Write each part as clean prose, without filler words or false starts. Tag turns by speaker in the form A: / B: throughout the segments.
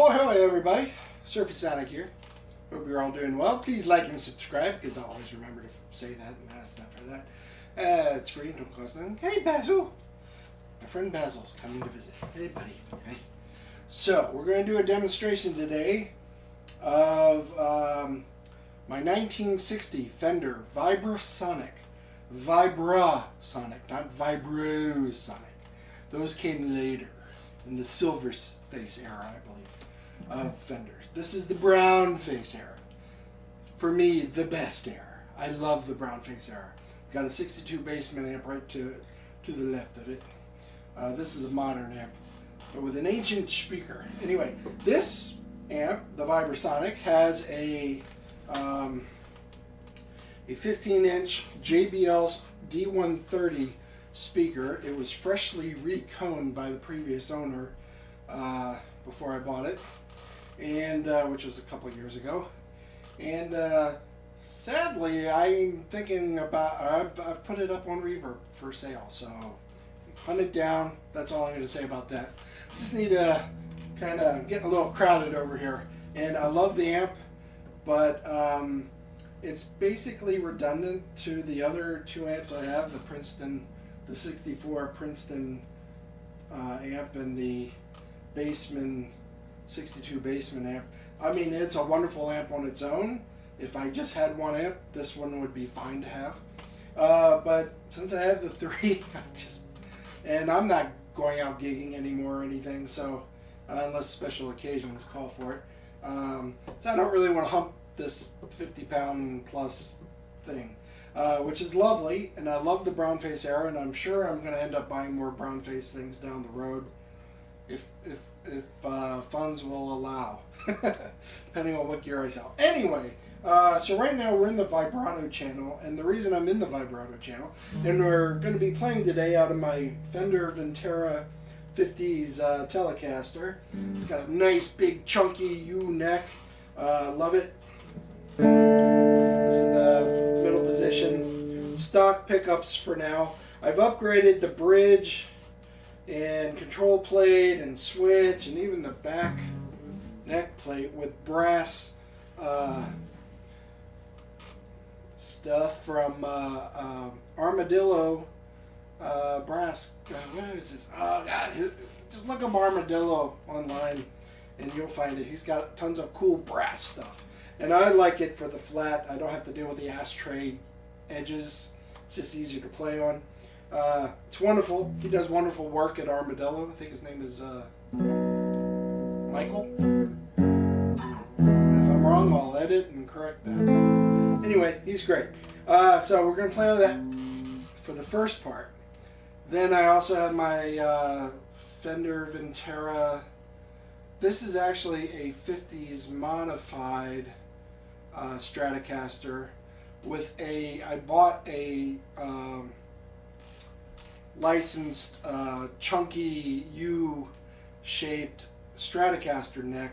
A: Ahoy, hoy everybody, Surfy Sonic here. Hope you're all doing well. Please like and subscribe, because I always remember to say that and ask that for that. It's free and don't cost nothing. Hey Basil! My friend Basil's coming to visit. Hey buddy. Hey. So, we're going to do a demonstration today of my 1960 Fender Vibrasonic. Vibrasonic, not Vibrosonic. Those came later, in the silver face era, I believe, of Fenders. This is the brown face era. For me, the best era. I love the brown face era. Got a 62 Bassman amp right to the left of it. This is a modern amp, but with an ancient speaker. Anyway, this amp, the Vibrasonic, has a 15-inch JBL D130 speaker. It was freshly reconed by the previous owner before I bought it, and which was a couple of years ago. And sadly, I'm thinking about, I've put it up on Reverb for sale, so hunt it down. That's all I'm going to say about that. Just need to kind of get a little crowded over here, and I love the amp, but it's basically redundant to the other two amps I have, the Princeton, the 64 Princeton amp, and the Bassman 62 Bassman amp. I mean, it's a wonderful amp on its own. If I just had one amp, this one would be fine to have. But since I have the three, and I'm not going out gigging anymore or anything, so unless special occasions call for it. So I don't really want to hump this 50-pound plus thing, which is lovely, and I love the brown face era, and I'm sure I'm going to end up buying more brown face things down the road if funds will allow, depending on what gear I sell. Anyway, so right now we're in the Vibrato channel, and the reason I'm in the Vibrato channel, and we're going to be playing today out of my Fender Vintera 50s Telecaster. It's got a nice big chunky U neck. Love it. This is the middle position. Stock pickups for now. I've upgraded the bridge and control plate and switch and even the back neck plate with brass stuff from Armadillo brass. What is this? Oh God! Just look up Armadillo online and you'll find it. He's got tons of cool brass stuff. And I like it for the flat. I don't have to deal with the ashtray edges. It's just easier to play on. It's wonderful. He does wonderful work at Armadillo. I think his name is Michael. If I'm wrong, I'll edit and correct that. Anyway, he's great. So we're going to play on that for the first part. Then I also have my Fender Vintera. This is actually a 50s modified Stratocaster with I bought a licensed chunky U-shaped Stratocaster neck.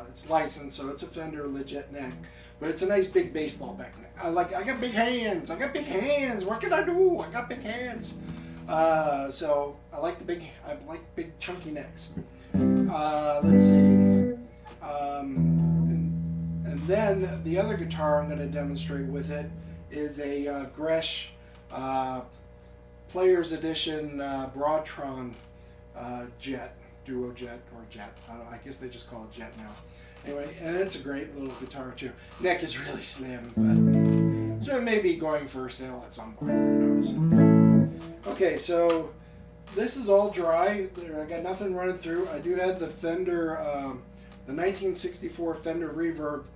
A: It's licensed, so it's a Fender legit neck, but it's a nice big baseball back neck. I got big hands. I got big hands. What can I do? I got big hands. So I like big chunky necks. Let's see. And then the other guitar I'm going to demonstrate with it is a Gretsch Players Edition Broadtron Jet, Duo Jet, or Jet. I guess they just call it Jet now. Anyway, and it's a great little guitar too. Neck is really slim, but so it may be going for sale at some point. Who knows? Okay, so this is all dry. I got nothing running through. I do have the Fender, the 1964 Fender Reverb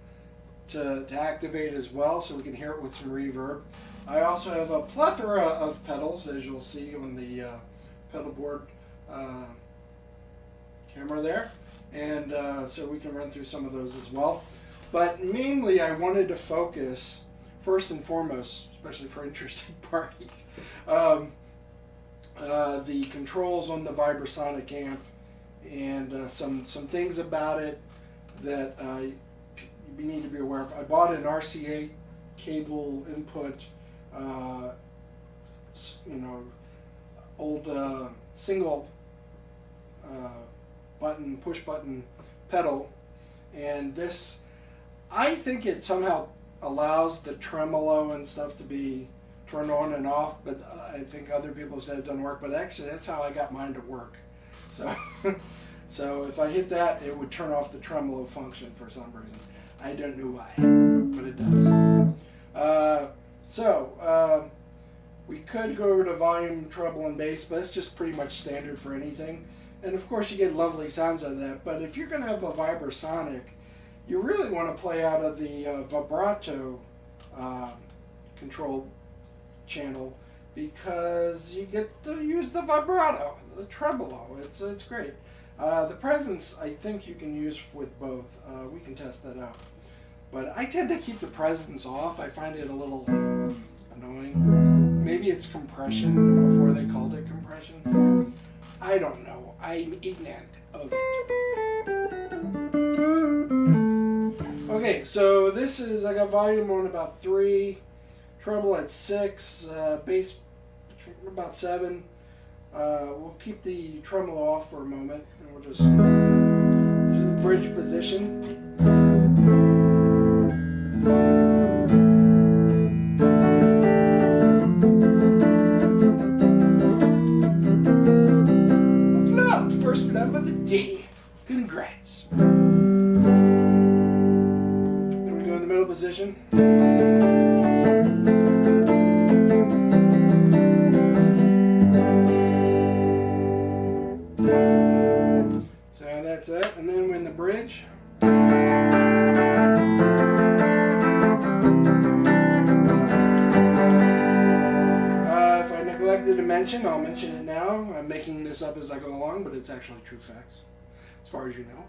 A: to activate as well, so we can hear it with some reverb. I also have a plethora of pedals, as you'll see on the pedalboard camera there, and so we can run through some of those as well. But mainly I wanted to focus, first and foremost, especially for interested parties, the controls on the Vibrasonic amp, and some things about it that you need to be aware of. I bought an RCA cable input, old single button, push button pedal, and this, I think it somehow allows the tremolo and stuff to be turned on and off, but I think other people said it doesn't work, but actually that's how I got mine to work. So, so if I hit that, it would turn off the tremolo function for some reason. I don't know why, but it does. We could go over to volume, treble, and bass, but it's just pretty much standard for anything. And of course you get lovely sounds out of that, but if you're going to have a Vibrasonic, you really want to play out of the Vibrato control channel, because you get to use the vibrato, the tremolo. It's great. The presence, I think you can use with both. We can test that out. But I tend to keep the presence off. I find it a little annoying. Maybe it's compression before they called it compression. I don't know. I'm ignorant of it. Okay, so this is, I got volume on about 3, treble at 6, bass about 7. We'll keep the tremolo off for a moment, and we'll just, this is the bridge position. Flub, first flub of the day. Congrats. Then we go in the middle position. That's it, and then we're in the bridge. If I neglected to mention, I'll mention it now. I'm making this up as I go along, but it's actually true facts, as far as you know.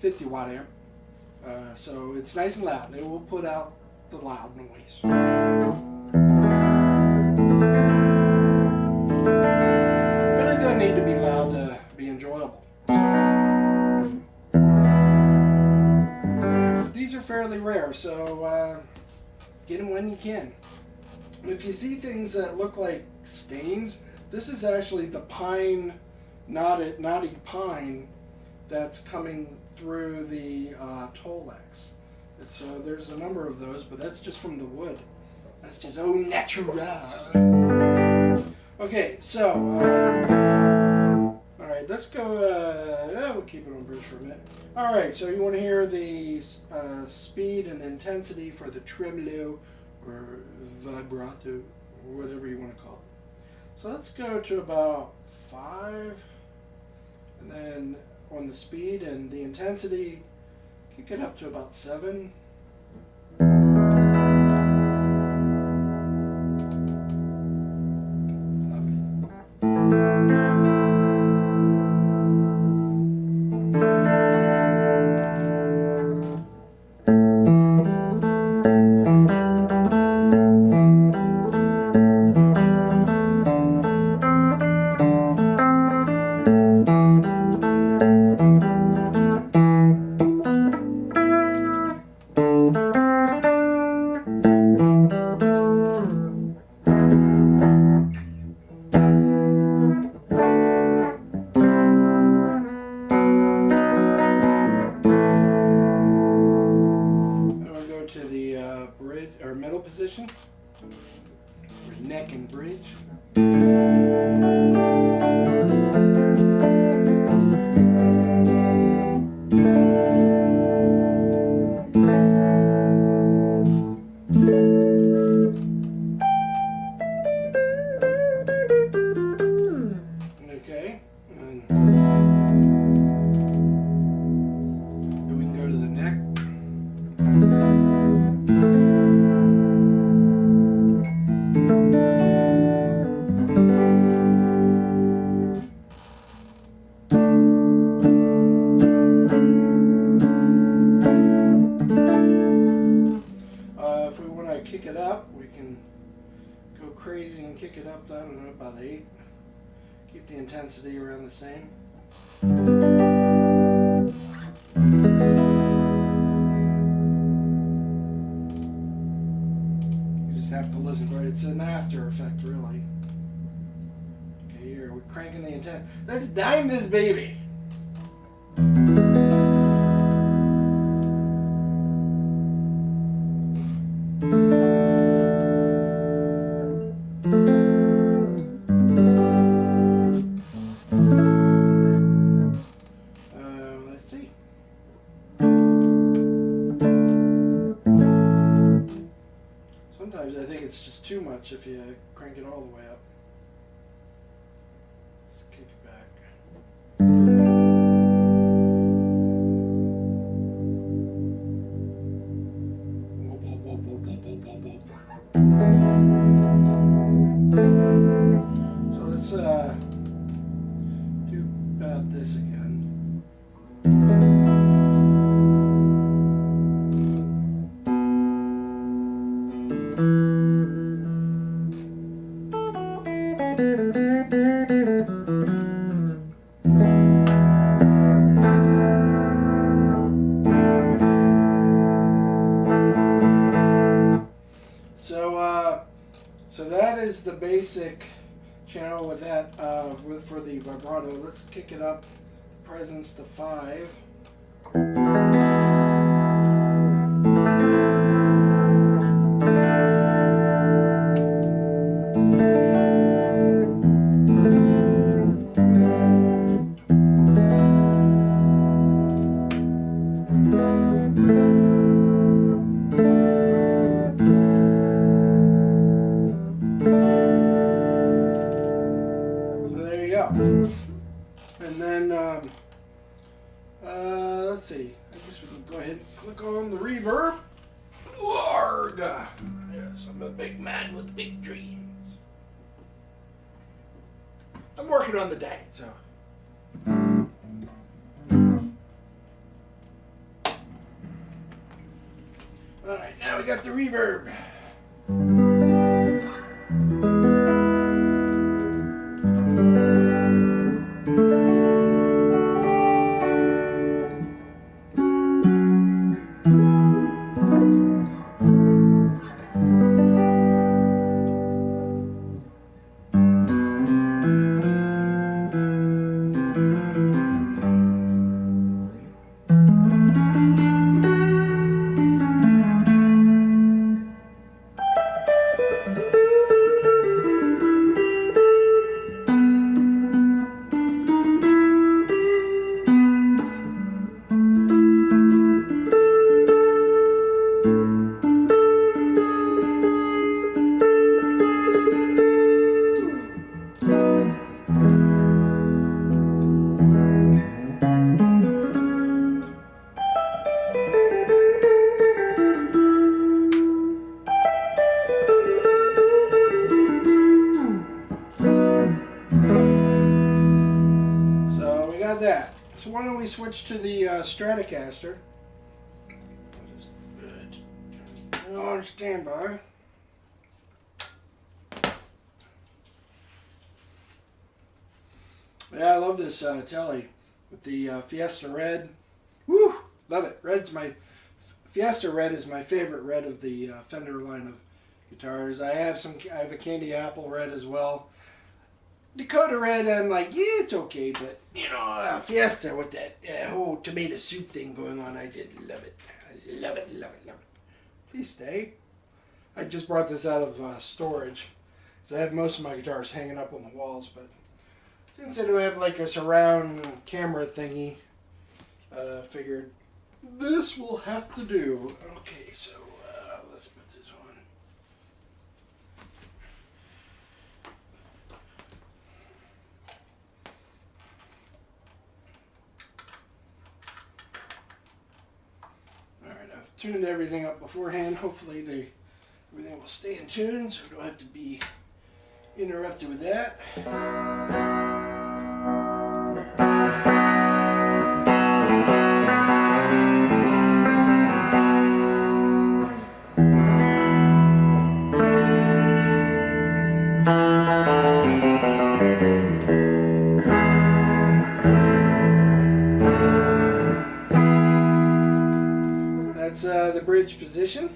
A: 50 watt amp, so it's nice and loud. It will put out the loud noise. But it doesn't need to be loud to be enjoyable. These are fairly rare, so get them when you can. If you see things that look like stains, this is actually the pine, knotty pine that's coming through the Tolex. So there's a number of those, but that's just from the wood. That's just au natural. Okay, so all right, let's go. We'll keep it on bridge for a minute. All right, so you want to hear the speed and intensity for the tremolo or vibrato, or whatever you want to call it. So let's go to about 5, and then on the speed and the intensity, kick it up to about 7. Position, or neck and bridge. Okay, and then we can go to the neck. Kick it up, we can go crazy and kick it up to, I don't know, about 8. Keep the intensity around the same. You just have to listen for it. It's an after effect, really. Okay, here we're cranking the intensity. Let's dime this baby. too much if you crank it all the way up. Let's kick it back. So let's do about this again. So that is the basic channel with that for the vibrato. Let's kick it up, presence to 5. And then, let's see, I guess we can go ahead and click on the reverb. Warg! Yes, I'm a big man with big dreams. I'm working on the diet, so. Alright, now we got the reverb. That. So why don't we switch to the Stratocaster? I'll just turn it on standby. Yeah, I love this Tele with the Fiesta Red. Woo! Love it. Fiesta Red is my favorite red of the Fender line of guitars. I have a Candy Apple Red as well. Dakota Red, I'm like, yeah, it's okay, but, you know, Fiesta with that whole tomato soup thing going on, I just love it. I love it, love it, love it. Please stay. I just brought this out of storage, so I have most of my guitars hanging up on the walls, but since I do have like a surround camera thingy, figured this will have to do. Okay, so let's put this on. Alright, I've tuned everything up beforehand. Hopefully everything will stay in tune, so we don't have to be interrupted with that. That's the bridge position.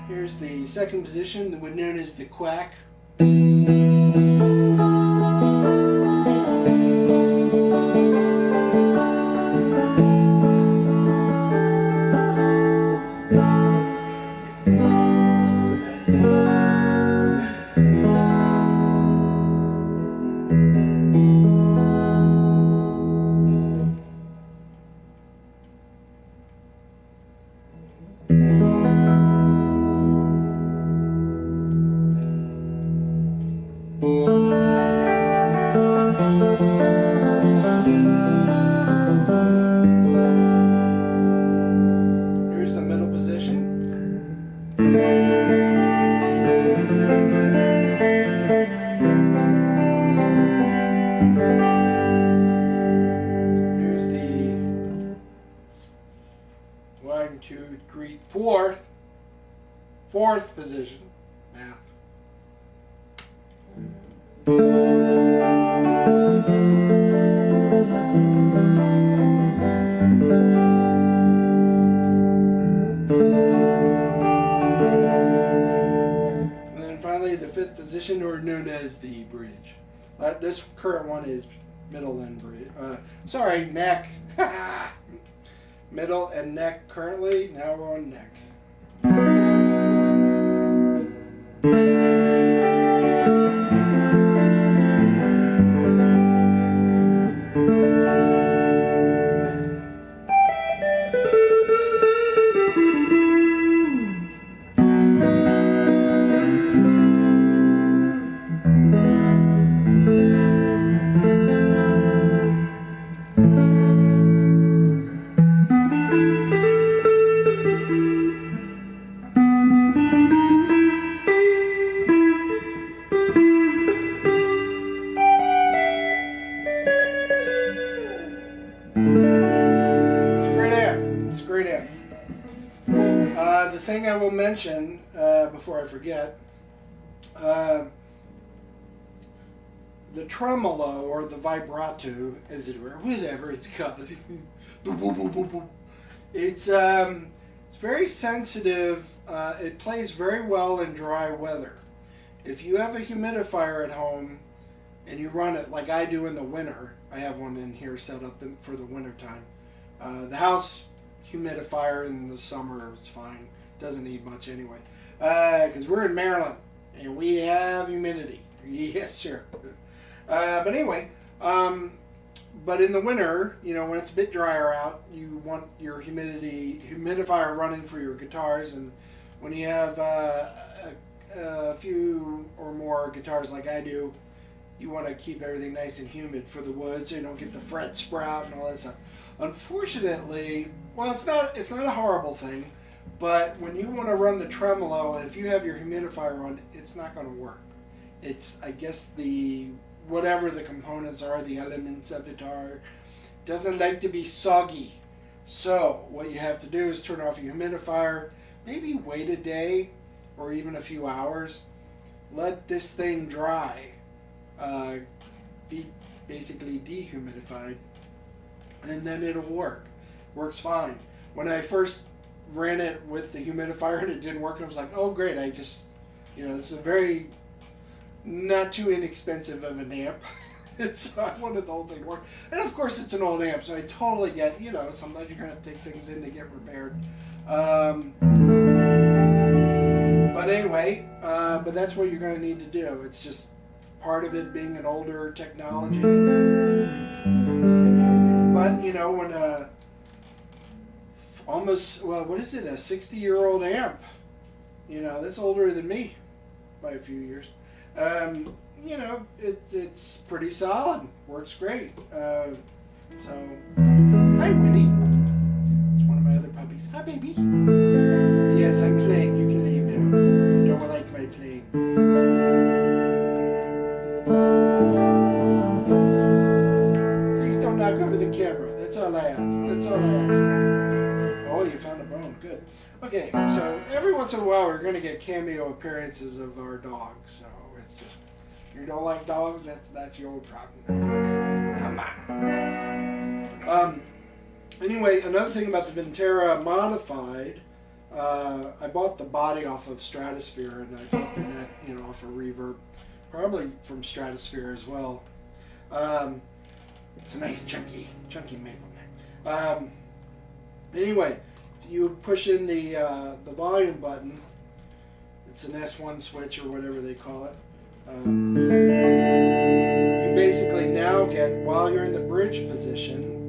A: Here's the second position, what's known as the quack. fourth position, math. And then finally the fifth position, or known as the bridge. This current one is middle and bridge. Sorry, neck. Middle and neck currently. Now we're on neck. The thing I will mention before I forget, the tremolo or the vibrato, as it were, whatever it's called, it's very sensitive. It plays very well in dry weather. If you have a humidifier at home and you run it like I do in the winter, I have one in here set up for the winter time. The house humidifier in the summer is fine. Doesn't need much anyway. Because we're in Maryland and we have humidity. Yes, sure. But anyway, but in the winter, you know, when it's a bit drier out, you want your humidifier running for your guitars. And when you have a few or more guitars like I do, you want to keep everything nice and humid for the wood so you don't get the fret sprout and all that stuff. Unfortunately, well, it's not a horrible thing, but when you want to run the tremolo, and if you have your humidifier on, it's not going to work. It's, I guess, whatever the components are, the elements of it are, doesn't like to be soggy. So what you have to do is turn off your humidifier, maybe wait a day or even a few hours, let this thing dry, be basically dehumidified, and then it'll work. Works fine. When I first ran it with the humidifier and it didn't work, I was like, oh great, I just, you know, this is a very not too inexpensive of an amp. So I wanted the whole thing to work. And of course it's an old amp, so I totally get, you know, sometimes you're going to have to take things in to get repaired. But anyway, but that's what you're going to need to do. It's just part of it being an older technology. But, you know, when almost, well, what is it, a 60-year-old amp, you know, that's older than me by a few years. You know, it's pretty solid. Works great. So, hi, Winnie. It's one of my other puppies. Hi, baby. Yes, I'm playing. You can leave now. You don't like my playing. Please don't knock over the camera. That's all I ask. That's all I ask. Oh, you found a bone. Good. Okay, so every once in a while we're going to get cameo appearances of our dogs. So it's just, you don't like dogs, that's your problem. Come on. Anyway, another thing about the Vintera Modified, I bought the body off of Stratosphere, and I bought the neck, you know, off of Reverb, probably from Stratosphere as well. It's a nice chunky maple neck. Anyway, if you push in the volume button, it's an S1 switch or whatever they call it. You basically now get, while you're in the bridge position,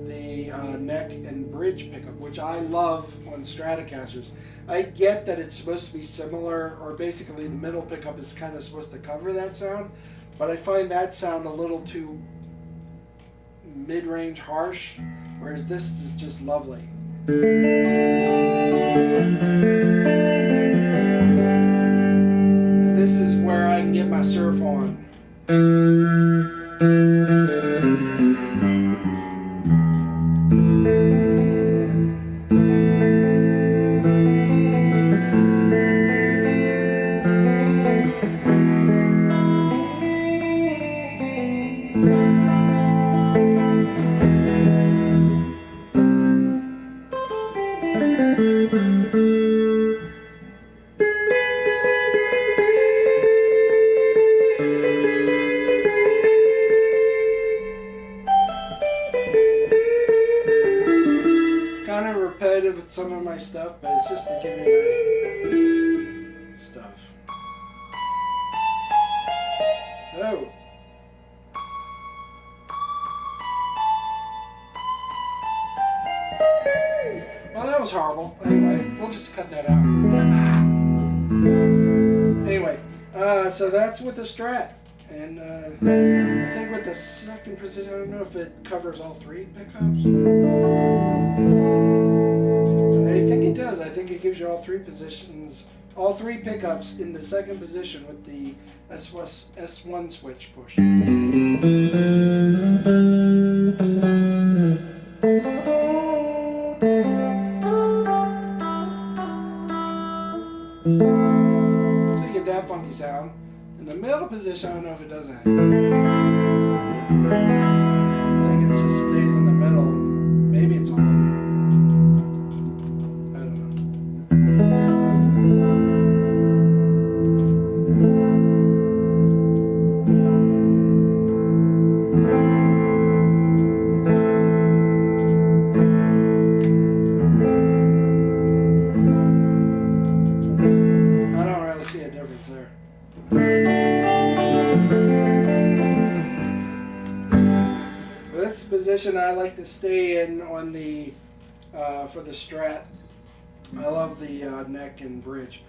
A: the neck and bridge pickup, which I love on Stratocasters. I get that it's supposed to be similar, or basically the middle pickup is kind of supposed to cover that sound, but I find that sound a little too mid-range harsh, whereas this is just lovely. And this is where I can get my surf on. repetitive with some of my stuff, but it's just to give you that stuff. Oh. Well, that was horrible. Anyway, we'll just cut that out. Anyway, so that's with the Strat. And I think with the second position, I don't know if it covers all three pickups. I think it does. I think it gives you all three positions, all three pickups in the second position with the S1 switch push. So you get that funky sound. In the middle position, I don't know if it does that. I think it just stays in the middle. Maybe it's on. I don't I don't really see a difference there. This position I like to stay in on the for the Strat. I love the neck and bridge.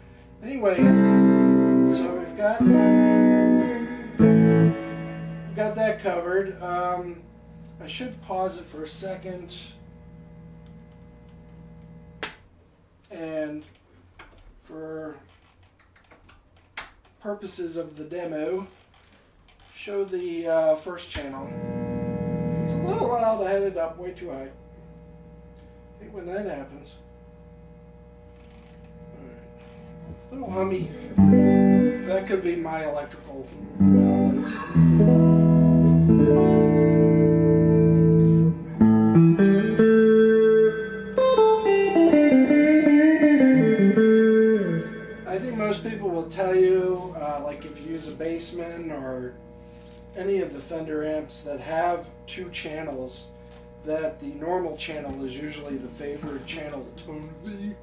A: Anyway, so we've got that covered. I should pause it for a second and for purposes of the demo, show the first channel. It's a little loud. I had it up way too high. I hate when that happens. Alright. Little hummy. That could be my electrical outlets. I think most people will tell you, like if you use a Bassman or any of the Fender amps that have two channels, that the normal channel is usually the favored channel tone to be.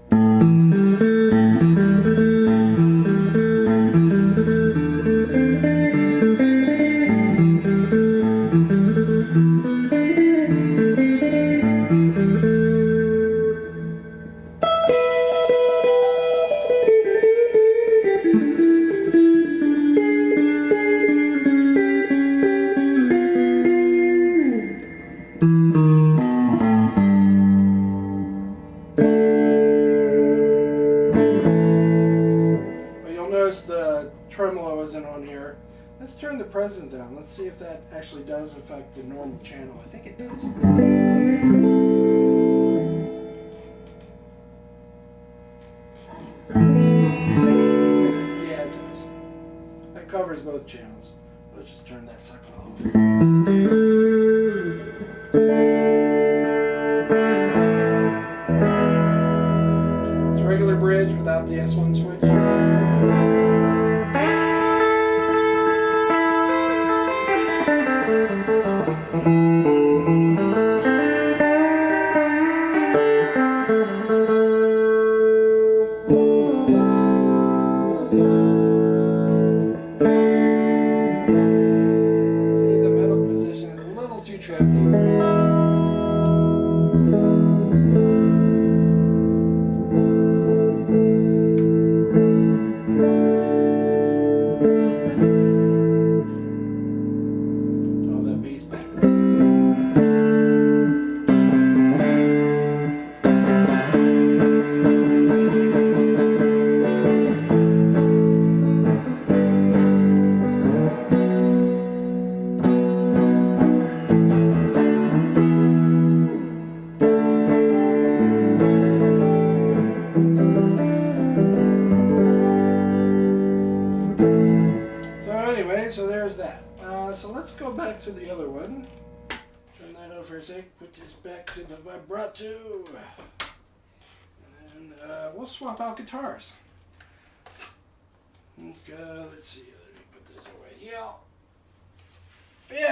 A: Tremolo isn't on here. Let's turn the present down. Let's see if that actually does affect the normal channel. I think it does. Yeah, it does. That covers both channels. Let's just turn that sucker off. It's regular bridge without the S1 switch. So there's that. So let's go back to the other one. Turn that over a sec. Put this back to the Vibrato. And we'll swap out guitars. Okay, let's see. Let me put this away. Yeah,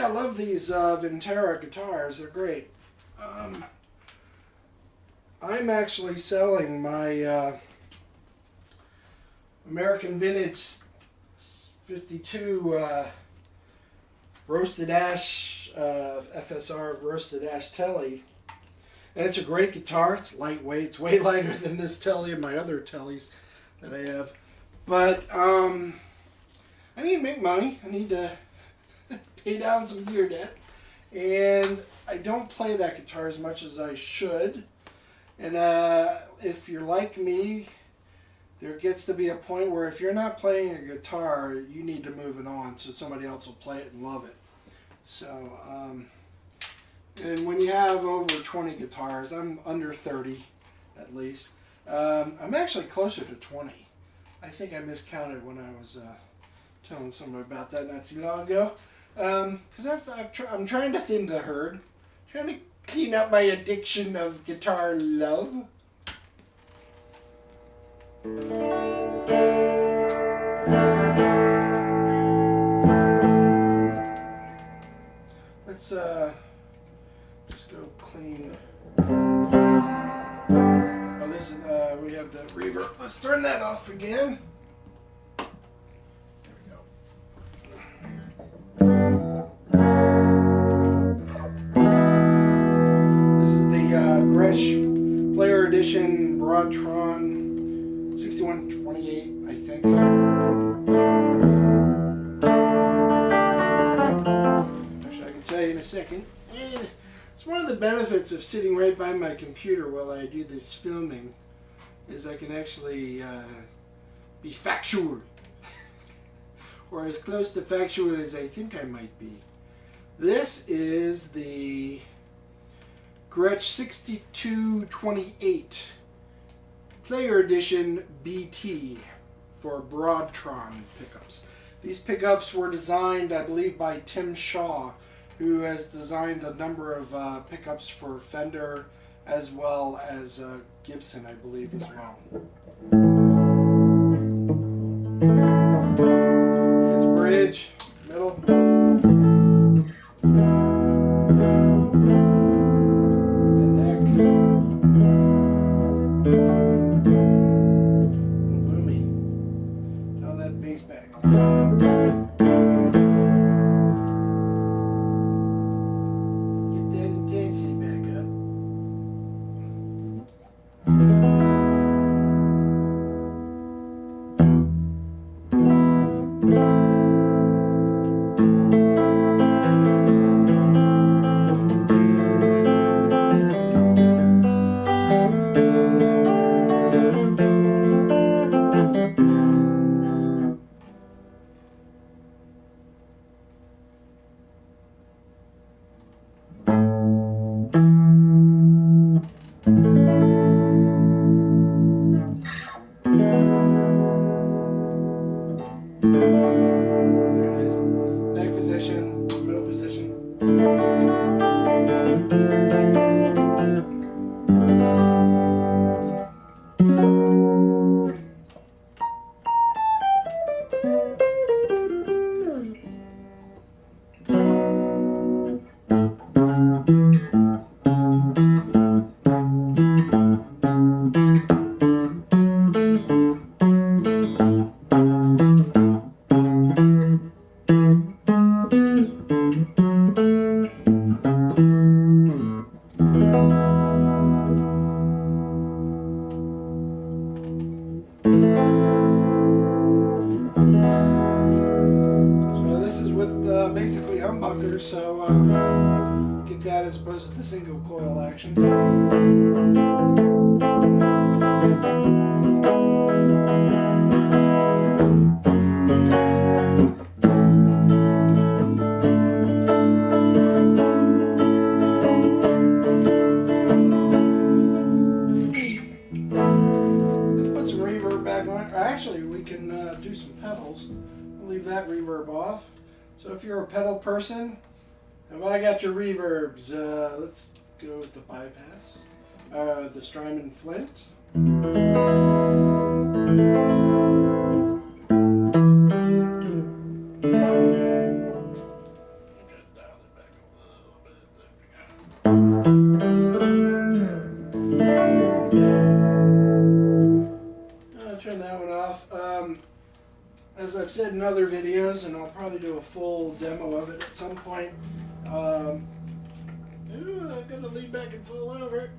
A: I love these Vintera guitars. They're great. I'm actually selling my American Vintage 52 Roasted Ash FSR Roasted Ash Telly. And it's a great guitar. It's lightweight. It's way lighter than this Telly and my other Tellys that I have. But I need to make money. I need to pay down some gear debt. And I don't play that guitar as much as I should. And if you're like me, there gets to be a point where if you're not playing a guitar, you need to move it on so somebody else will play it and love it. So, and when you have over 20 guitars, I'm under 30 at least. I'm actually closer to 20. I think I miscounted when I was telling someone about that not too long ago. Because I'm trying to thin the herd, trying to clean up my addiction of guitar love. Let's just go clean. Oh, this is we have the reverb. Let's turn that off again. Gretsch Player Edition Broadtron 6128, I think. Actually, I can tell you in a second. It's one of the benefits of sitting right by my computer while I do this filming, is I can actually be factual, or as close to factual as I think I might be. This is the Gretsch 6228 Player Edition BT for Broadtron pickups. These pickups were designed, I believe, by Tim Shaw, who has designed a number of pickups for Fender as well as Gibson, I believe, as well. It's bridge, middle. So get that as opposed to the single coil action. Let's put some reverb back on it. Or actually, we can do some pedals. I'll leave that reverb off. So if you're a pedal person, have I got your reverbs? Let's go with the bypass. The Strymon Flint. Dial it back a little bit. There we go. it in other videos, and I'll probably do a full demo of it at some point. I'm gonna lean back and fall over.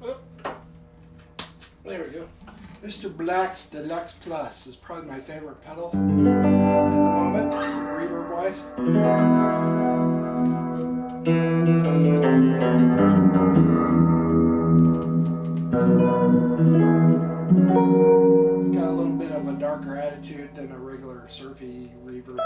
A: Oh. There we go. Mr. Black's Deluxe Plus is probably my favorite pedal at the moment, reverb-wise. It's got a little bit of a darker attitude than a regular surfy reverb.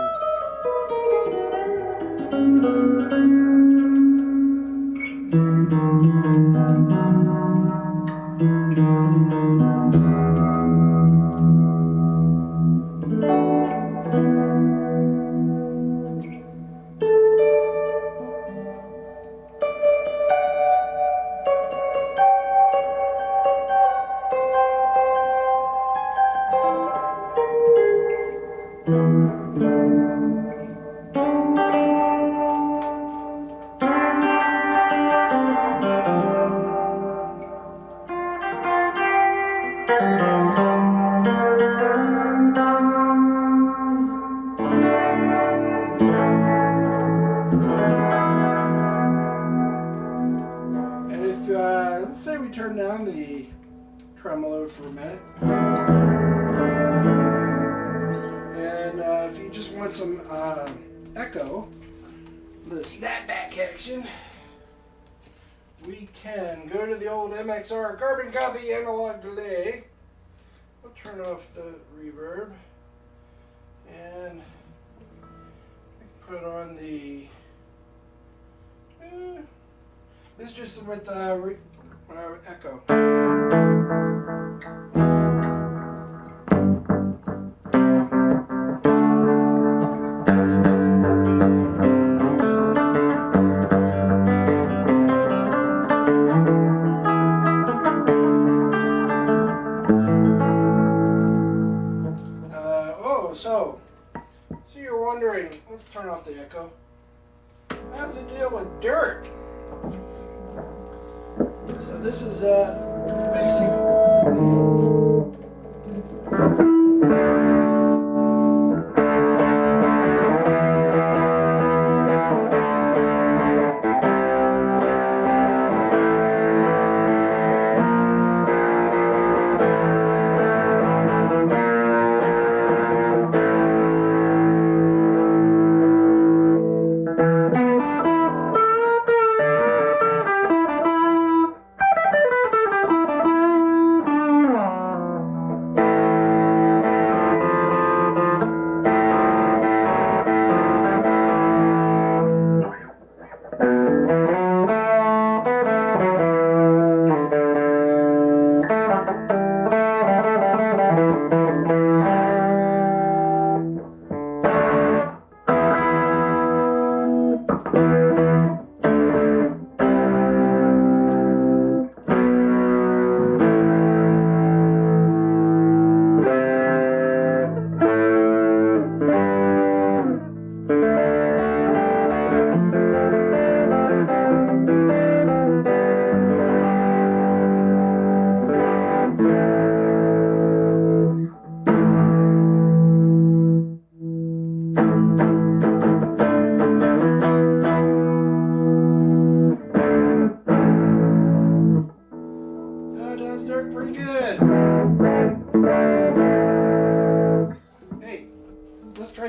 A: Let's say we turn down the tremolo for a minute. And if you just want some echo, the snapback action, we can go to the old MXR carbon copy analog delay. We'll turn off the reverb and put on the this is just with echo. So you're wondering, let's turn off the echo. How's it deal with dirt? So this is basically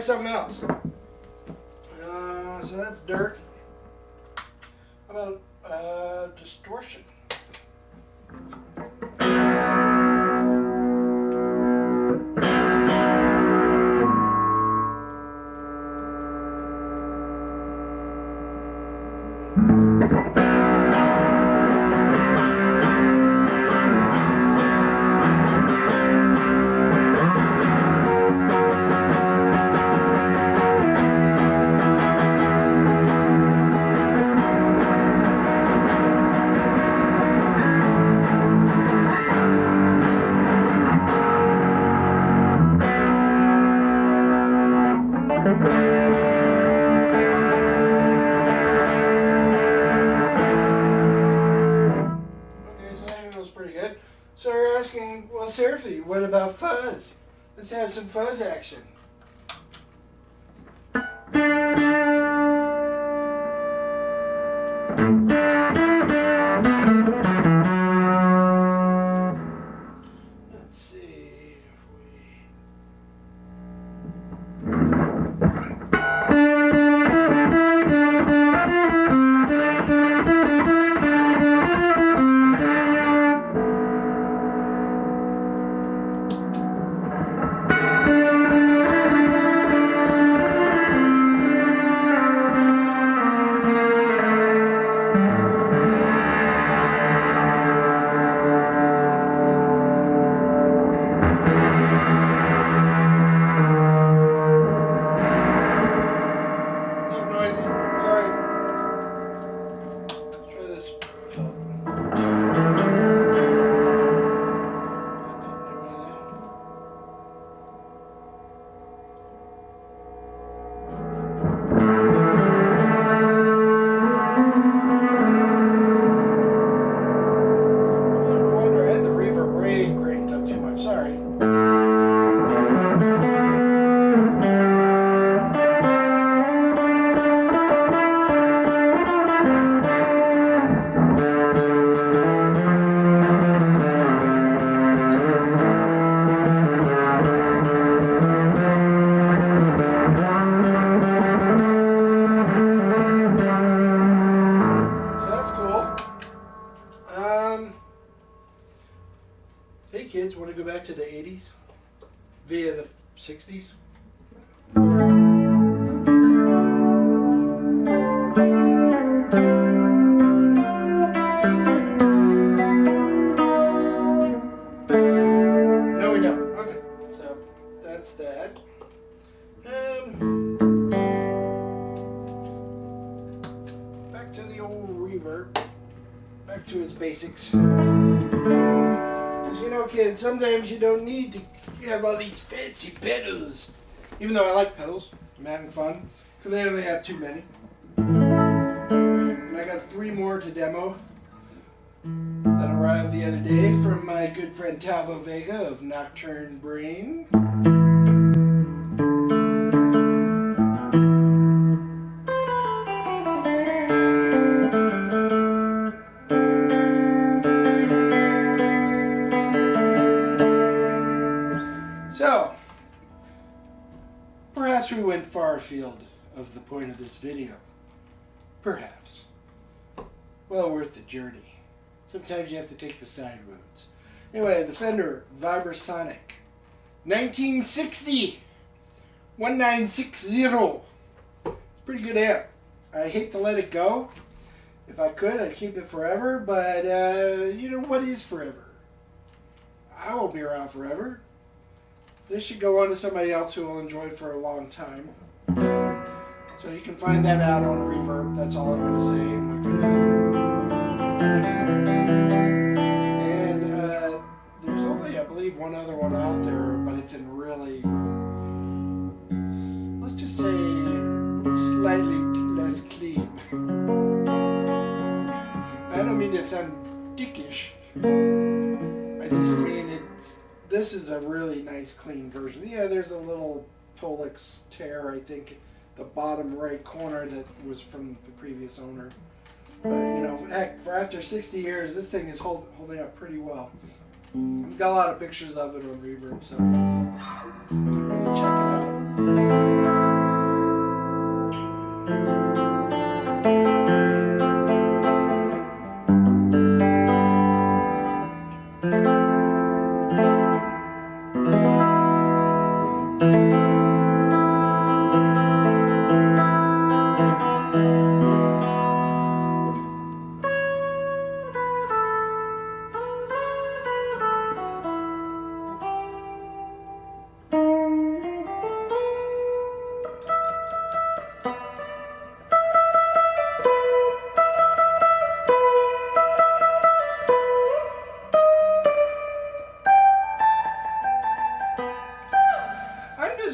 A: something else. So that's dirt. How about distortion? So you're asking, well, seriously, what about fuzz? Let's have some fuzz action. Let's see if we... Hey kids, want to go back to the 80s via the 60s? No, we don't. Okay, so that's that. Back to the old reverb. Back to its basics. You know, kids, sometimes you don't need to have all these fancy pedals. Even though I like pedals, I'm having fun. Clearly I have too many. And I got 3 more to demo that arrived the other day from my good friend Talvo Vega of Nocturne Brain. So, perhaps we went far afield of the point of this video. Perhaps. Well worth the journey. Sometimes you have to take the side roads. Anyway, the Fender Vibrasonic. 1960! 1960! Pretty good amp. I hate to let it go. If I could, I'd keep it forever, but you know, what is forever? I won't be around forever. This should go on to somebody else who will enjoy it for a long time. So you can find that out on Reverb. That's all I'm going to say. I'm not gonna... And there's only, I believe, one other one out there, but it's in really, let's just say, slightly less clean. I don't mean to sound dickish. I just mean it's. This is a really nice, clean version. Yeah, there's a little Telecaster tear, I think, the bottom right corner that was from the previous owner. But, you know, heck, for after 60 years, this thing is holding up pretty well. I've got a lot of pictures of it on Reverb, so you can really check it out.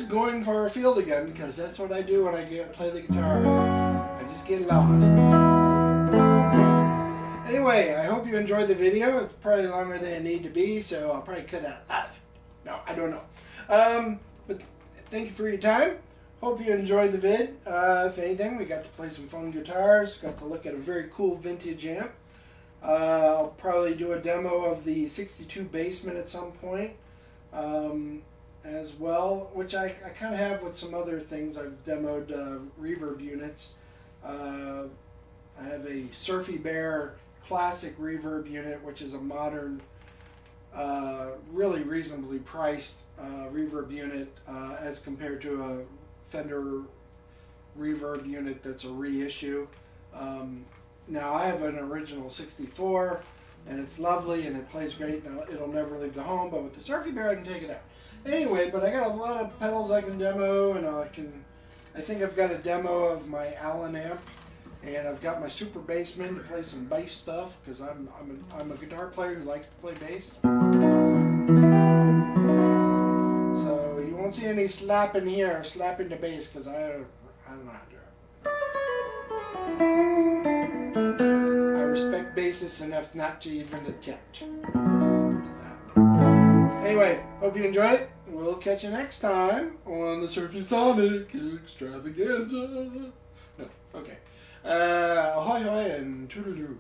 A: Going far afield again, because that's what I do when I play the guitar. I just get lost. Anyway, I hope you enjoyed the video. It's probably longer than it needed to be, so I'll probably cut out a lot of it. No, I don't know. But thank you for your time. Hope you enjoyed the vid. If anything, we got to play some fun guitars. Got to look at a very cool vintage amp. I'll probably do a demo of the 62 Basement at some point as well, which I kind of have with some other things. I've demoed reverb units. I have a Surfy Bear classic reverb unit, which is a modern, really reasonably priced reverb unit as compared to a Fender reverb unit that's a reissue. Now I have an original 64 and it's lovely and it plays great and it'll never leave the home, but with the Surfy Bear I can take it out. Anyway, but I got a lot of pedals I can demo, and I think I've got a demo of my Allen amp, and I've got my Super Bassman to play some bass stuff because I'm a guitar player who likes to play bass. So you won't see any slapping here, slapping the bass, because I don't know how to do it. I respect bassists enough not to even attempt. Anyway, hope you enjoyed it. We'll catch you next time on the Surfy Sonic Extravaganza. No, okay. Ahoy hoy and toodaloo.